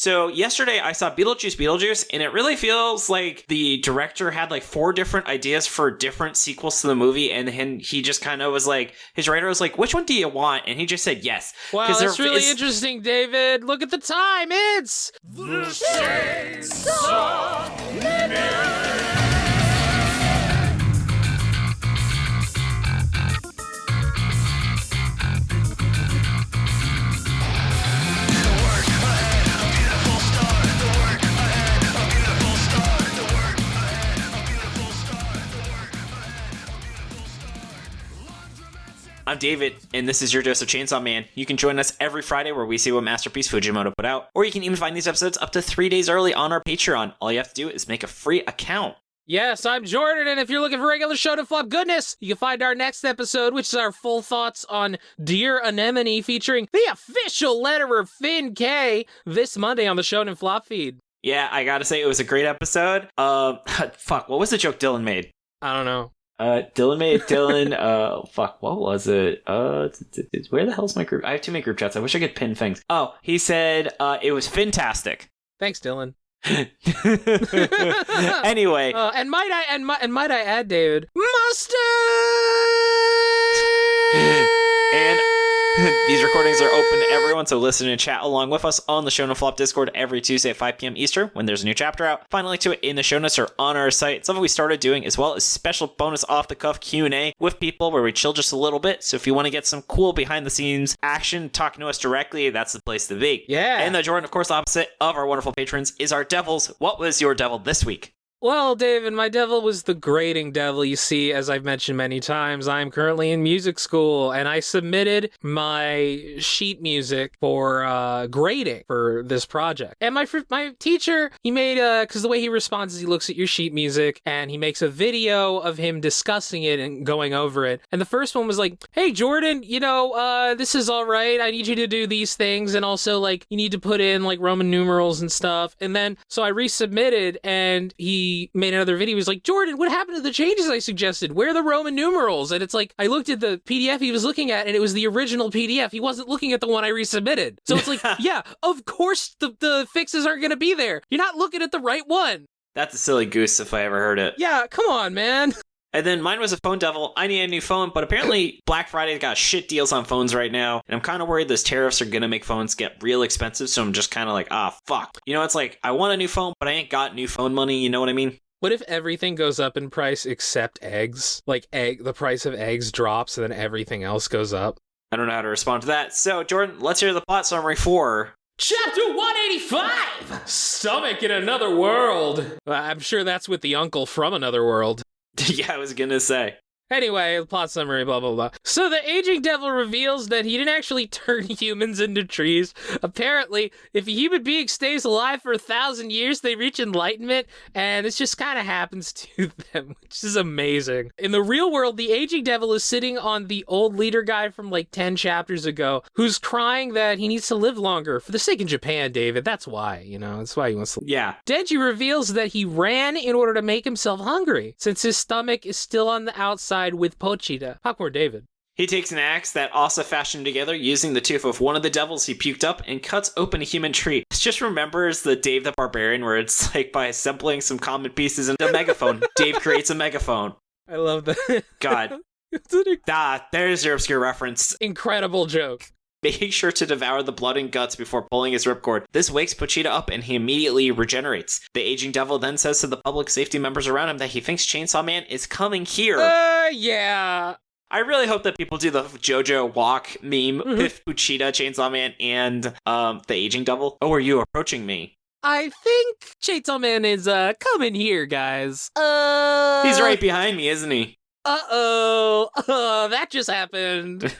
So yesterday I saw Beetlejuice, and it really feels like the director had like 4 different ideas for different sequels to the movie, and he just kind of was like, his writer was like, which one do you want? And he just said yes. Wow, that's really interesting, David. Look at the time. It's the Chainsaw Minute. I'm David, and this is your dose of Chainsaw Man. You can join us every Friday where we see what masterpiece Fujimoto put out, or you can even find these episodes up to 3 days early on our Patreon. All you have to do is make a free account. Yes, I'm Jordan, and if you're looking for regular Shonen Flop goodness, you can find our next episode, which is our full thoughts on Dear Anemone, featuring the official letterer Finn K, this Monday on the Shonen Flop feed. Yeah, I gotta say, it was a great episode. Fuck, what was the joke Dylan made? I don't know. What was it? Where the hell's my group? I have too many group chats. I wish I could pin things. Oh, he said, it was fantastic. Thanks, Dylan. Anyway. And might I add, David, mustard! And these recordings are open to everyone, so listen and chat along with us on the Shonen Flop Discord every Tuesday at 5 p.m. Eastern when there's a new chapter out. Find a link to it in the show notes or on our site. Something we started doing, as well as special bonus off-the-cuff Q&A with people where we chill just a little bit. So if you want to get some cool behind-the-scenes action, talking to us directly, that's the place to be. Yeah. And the Jordan, of course, opposite of our wonderful patrons, is our devils. What was your devil this week? Well, David, my devil was the grading devil. You see, as I've mentioned many times, I'm currently in music school, and I submitted my sheet music for grading for this project. And my teacher, he made because the way he responds is he looks at your sheet music, and he makes a video of him discussing it and going over it. And the first one was like, hey, Jordan, this is all right. I need you to do these things, and also, like, you need to put in, like, Roman numerals and stuff. And then, so I resubmitted, and he made another video. He was like, Jordan, what happened to the changes I suggested? Where are the Roman numerals? And it's like, I looked at the PDF he was looking at, and it was the original PDF. He wasn't looking at the one I resubmitted. So it's like, yeah, of course the fixes aren't going to be there. You're not looking at the right one. That's a silly goose if I ever heard it. Yeah, come on, man. And then mine was a phone devil. I need a new phone, but apparently Black Friday's got shit deals on phones right now. And I'm kind of worried those tariffs are going to make phones get real expensive. So I'm just kind of like, fuck. It's like, I want a new phone, but I ain't got new phone money. You know what I mean? What if everything goes up in price except eggs? Like the price of eggs drops and then everything else goes up? I don't know how to respond to that. So, Jordan, let's hear the plot summary for Chapter 185! Stomach in Another World. I'm sure that's with the uncle from Another World. Yeah, I was gonna say. Anyway, plot summary, blah, blah, blah. So the aging devil reveals that he didn't actually turn humans into trees. Apparently, if a human being stays alive for 1,000 years, they reach enlightenment, and this just kind of happens to them, which is amazing. In the real world, the aging devil is sitting on the old leader guy from like 10 chapters ago, who's crying that he needs to live longer for the sake of Japan, David. That's why, that's why he wants to live. Yeah. Denji reveals that he ran in order to make himself hungry, since his stomach is still on the outside with Pochita. Talk more, David. He takes an axe that Asa fashioned together using the tooth of one of the devils he puked up and cuts open a human tree. This just remembers the Dave the Barbarian where it's like by assembling some common pieces into a megaphone, Dave creates a megaphone. I love that. God. There's your obscure reference. Incredible joke. Making sure to devour the blood and guts before pulling his ripcord. This wakes Pochita up and he immediately regenerates. The aging devil then says to the public safety members around him that he thinks Chainsaw Man is coming here. Yeah. I really hope that people do the JoJo walk meme with Pochita, Chainsaw Man, and the aging devil. Oh, are you approaching me? I think Chainsaw Man is coming here, guys. He's right behind me, isn't he? Uh-oh. That just happened.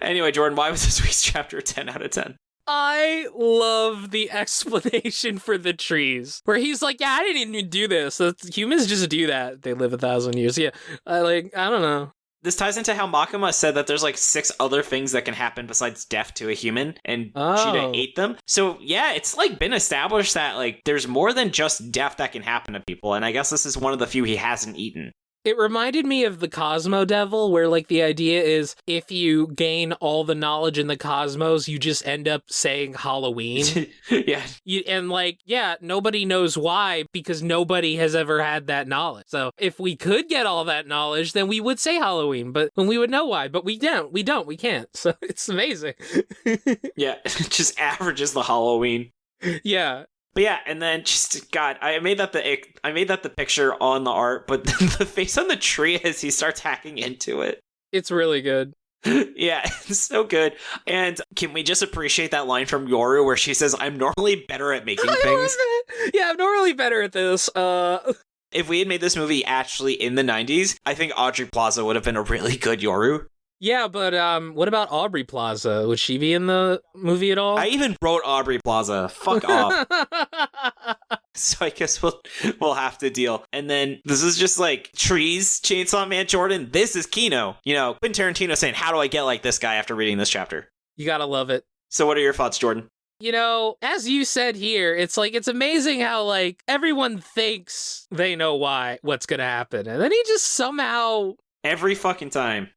Anyway, Jordan, why was this week's chapter 10 out of 10? I love the explanation for the trees, where he's like, yeah, I didn't even do this. Humans just do that. They live 1,000 years. Yeah, I don't know. This ties into how Makima said that there's like 6 other things that can happen besides death to a human, and Cheetah ate them. So yeah, it's like been established that like there's more than just death that can happen to people, and I guess this is one of the few he hasn't eaten. It reminded me of the Cosmo Devil, where, like, the idea is if you gain all the knowledge in the cosmos, you just end up saying Halloween. Yeah. And, like, yeah, nobody knows why, because nobody has ever had that knowledge. So if we could get all that knowledge, then we would say Halloween, but when we would know why. But we don't. We can't. So it's amazing. Yeah, it just averages the Halloween. Yeah. But yeah, and then just God, I made that the picture on the art, but the face on the tree as he starts hacking into it. It's really good. Yeah, it's so good. And can we just appreciate that line from Yoru where she says, "I'm normally better at making things." Yeah, I'm normally better at this. If we had made this movie actually in the 90s, I think Audrey Plaza would have been a really good Yoru. Yeah, but what about Aubrey Plaza? Would she be in the movie at all? I even wrote Aubrey Plaza. Fuck off. So I guess we'll have to deal. And then this is just like trees, Chainsaw Man, Jordan. This is Kino. You know, Quentin Tarantino saying, "How do I get like this guy?" after reading this chapter. You gotta love it. So what are your thoughts, Jordan? You know, as you said here, it's like, it's amazing how, like, everyone thinks they know what's gonna happen. And then he just somehow... Every fucking time,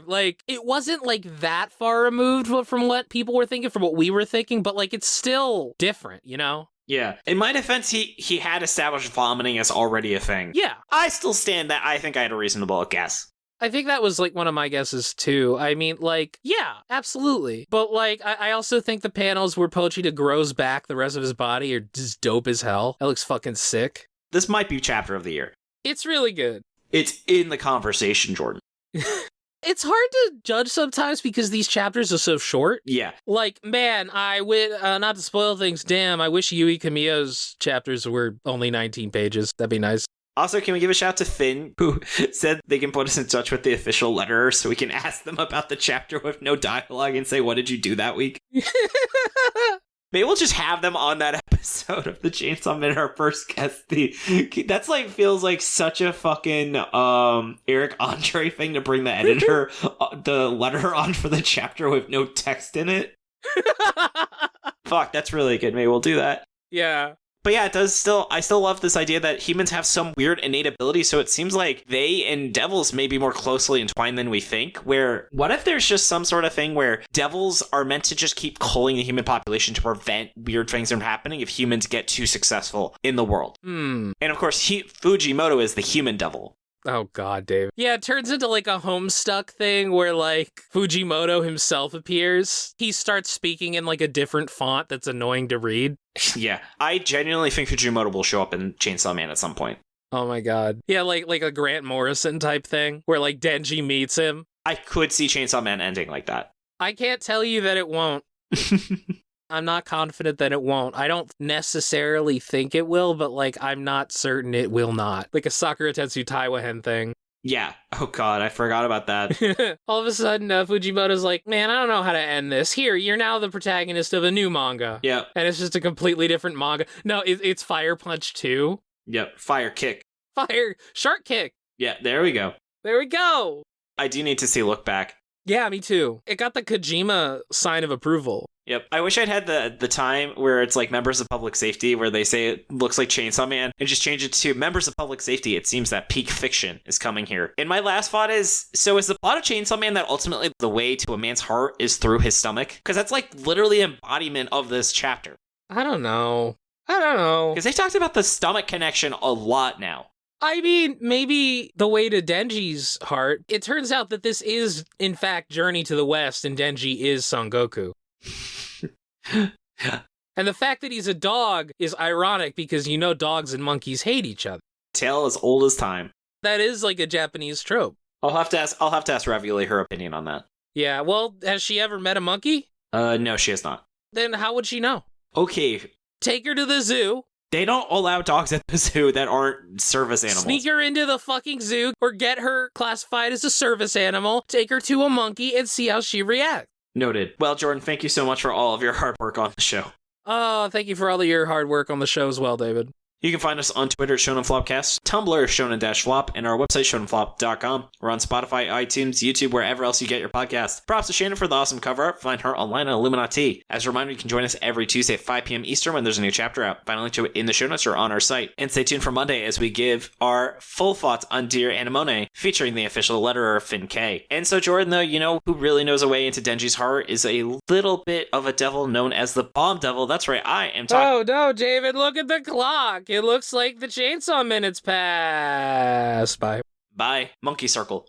like, it wasn't, like, that far removed from what people were thinking, from what we were thinking, but, like, it's still different, you know? Yeah. In my defense, he had established vomiting as already a thing. Yeah. I still stand that I think I had a reasonable guess. I think that was, like, one of my guesses, too. I mean, like, yeah, absolutely. But, like, I also think the panels where Pochita grows back the rest of his body are just dope as hell. That looks fucking sick. This might be chapter of the year. It's really good. It's in the conversation, Jordan. It's hard to judge sometimes because these chapters are so short. Yeah. Like, man, not to spoil things, damn, I wish Yui Kamiya's chapters were only 19 pages. That'd be nice. Also, can we give a shout out to Finn, who said they can put us in touch with the official letterer so we can ask them about the chapter with no dialogue and say, "What did you do that week?" Maybe we'll just have them on that episode of the Chainsaw Man, our first guest. That's like, feels like such a fucking Eric Andre thing to bring the editor, the letterer on for the chapter with no text in it. Fuck, that's really good. Maybe we'll do that. Yeah. But yeah, I still love this idea that humans have some weird innate ability, so it seems like they and devils may be more closely entwined than we think, where what if there's just some sort of thing where devils are meant to just keep culling the human population to prevent weird things from happening if humans get too successful in the world? And of course, Fujimoto is the human devil. Oh god, Dave. Yeah, it turns into like a Homestuck thing where like Fujimoto himself appears. He starts speaking in like a different font that's annoying to read. Yeah, I genuinely think Fujimoto will show up in Chainsaw Man at some point. Oh my god. Yeah, like a Grant Morrison type thing where like Denji meets him. I could see Chainsaw Man ending like that. I can't tell you that it won't. I'm not confident that it won't. I don't necessarily think it will, but, like, I'm not certain it will not. Like a Sakura Tetsu Taiwahen thing. Yeah. Oh, God, I forgot about that. All of a sudden, Fujimoto's like, man, I don't know how to end this. Here, you're now the protagonist of a new manga. Yeah. And it's just a completely different manga. No, it's Fire Punch 2. Yep. Fire Kick. Shark Kick. Yeah, there we go. There we go. I do need to see Look Back. Yeah, me too. It got the Kojima sign of approval. Yep. I wish I'd had the time where it's like members of public safety where they say it looks like Chainsaw Man and just change it to members of public safety. It seems that peak fiction is coming here. And my last thought is the plot of Chainsaw Man that ultimately the way to a man's heart is through his stomach? Because that's like literally embodiment of this chapter. I don't know. Because they talked about the stomach connection a lot now. I mean, maybe the way to Denji's heart. It turns out that this is, in fact, Journey to the West, and Denji is Son Goku. And the fact that he's a dog is ironic because you know dogs and monkeys hate each other. Tale as old as time. That is like a Japanese trope. I'll have to ask Ravioli her opinion on that. Yeah, well, has she ever met a monkey? No, she has not. Then how would she know? Okay. Take her to the zoo. They don't allow dogs at the zoo that aren't service animals. Sneak her into the fucking zoo or get her classified as a service animal, take her to a monkey, and see how she reacts. Noted. Well, Jordan, thank you so much for all of your hard work on the show. Oh, thank you for all of your hard work on the show as well, David. You can find us on Twitter, Shonen Flopcast, Tumblr, Shonen-Flop, and our website, ShonenFlop.com. We're on Spotify, iTunes, YouTube, wherever else you get your podcast. Props to Shannon for the awesome cover art. Find her online at illuminyatea. As a reminder, you can join us every Tuesday at 5 p.m. Eastern when there's a new chapter out. Find a link to it in the show notes or on our site. And stay tuned for Monday as we give our full thoughts on Dear Anemone, featuring the official letterer, Finn K. And so, Jordan, though, you know who really knows a way into Denji's heart is a little bit of a devil known as the Bomb Devil. That's right, I am talking... Oh, no, David, look at the clock. It looks like the chainsaw minutes pass. Bye. Bye. Monkey Circle.